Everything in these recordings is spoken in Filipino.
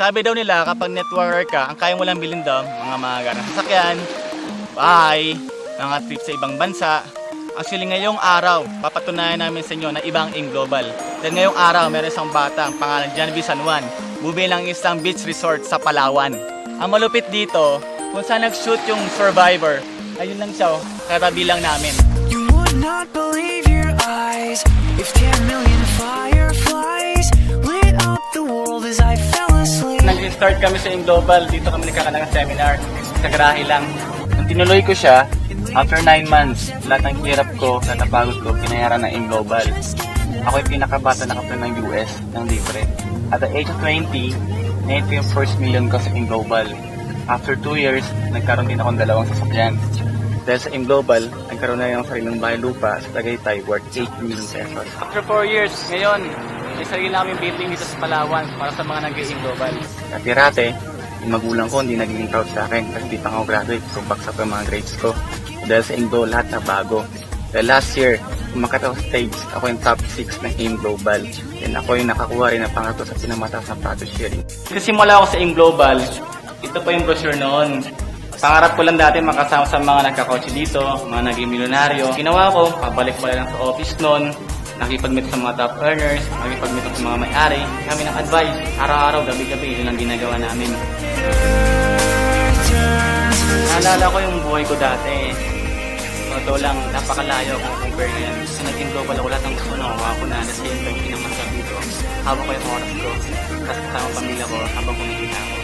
Sabi daw nila kapag networker ka, ang kaya mo lang bilhin daw, mga magarang sasakyan, bahay, mga trip sa ibang bansa. Actually ngayong araw, papatunayan namin sa inyo na ibang in global. Dahil ngayong araw, meron isang bata, ang pangalan Janvi San Juan, bumili ng isang beach resort sa Palawan. Ang malupit dito, kung saan nag-shoot yung Survivor, ayun lang siya, katabi lang namin. You would not believe your eyes if 10 million fireflies lit up the world as I fell asleep. Nag-start kami sa in global, dito kami nagkakalang seminar, sa garahe lang. Nung tinuloy ko siya, after 9 months, lahat ng hirap ko, lahat ng pagod ko, pinayaran ng in global. Ako yung pinakabata na kaplan ng US, ng libre. At the age of 20, na-hit ko yung first million ko sa in global. After 2 years, nagkaroon din akong dalawang sasakyan. Dahil sa in global, nagkaroon na yung sariling bahay lupa sa Tagaytay worth 8 million pesos. After 4 years, ngayon, may sarili namin building dito sa Palawan para sa mga nag-in global. Dati-rate, yung magulang ko hindi nagiging proud sa akin kasi di pa ako graduate, so baksak yung mga grades ko. Dahil sa Indo, lahat na bago. Dahil last year, umakyat ako stage, ako yung top 6 ng AIM Global. And ako yung nakakuha rin ng pangatlo sa pinamataas na profit sharing. Kasi simula ako sa AIM Global, ito pa yung brochure noon. Pangarap ko lang dati makasama sa mga nagkakotse dito, mga naging milyonaryo. Ginawa ko, pabalik pala lang sa office noon, nakipag-meet sa mga top earners, nakipag-meet sa mga may-ari, kami ng advice, araw-araw, gabi-gabi, yun ang ginagawa namin. Naalala ko yung buhay ko dati. Totoo lang, napakalayo kung compare ngayon. Kasi naging global ako, lahat ng gusto na ako ko na at the same time, pinamasak dito. Habang ko yung oras ko, kasi kasama pamilya ko, habang kumikita ako.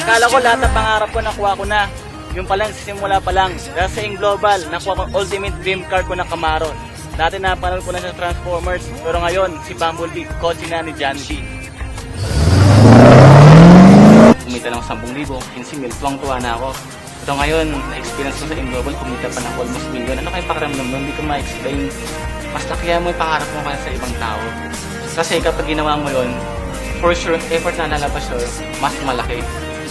Akala ko lahat ng pangarap ko nakuha ko na. Yung palang simula pa lang. Dahil sa in global, nakuha ko ultimate dream car ko na Camaro. Dati napanood ko na sa Transformers, pero ngayon si Bumblebee, kotse na ni Janvi. Kumita lang 10,000, 15,000, tuwang-tuwa na ako. Ito ngayon, na-experience ko sa in global, kumita pa ng almost million. Ano kayo pakiramdam nun? Hindi ko ma-explain. Basta kaya mo yung pangarap mo kaya sa ibang tao. Kasi kapag ginawa mo yun, for sure, effort na lalabas yun, mas malaki.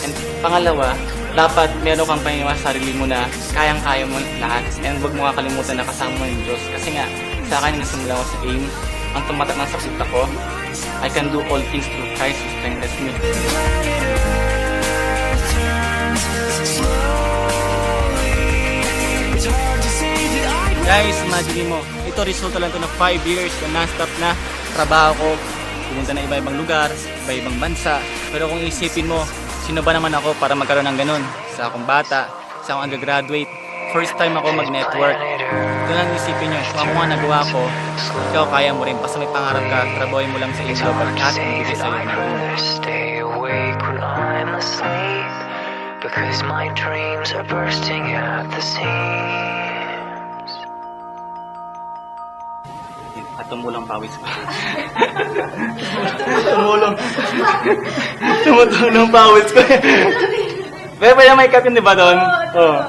And pangalawa, dapat meron kang paniniwala sa sarili mo na kayang-kaya mo lahat. And huwag mo kakalimutan na kasama mo yung Diyos. Kasi nga, sa akin, nasimula ko sa AIM, ang tumatak ng sakit ako, I can do all things through Christ who strengthens me. Guys, imagine mo, ito resulta lang ito na 5 years na non-stop na trabaho ko. Pumunta na iba-ibang lugar, iba-ibang bansa. Pero kung isipin mo, sino ba naman ako para magkaroon ng ganun? Sa akong bata, sa akong undergraduate, first time ako mag-network. Ito lang isipin nyo, kung ako nga nagawa ko, ikaw kaya mo rin. Basta may pangarap ka, trabahoy mo lang sa AIM Global at ibigay sa'yo na rin. Because my dreams are bursting at the seams. At tumulang pawis ko. Tumutulong pawis ko. Pero may cup yun, di ba doon? Oo.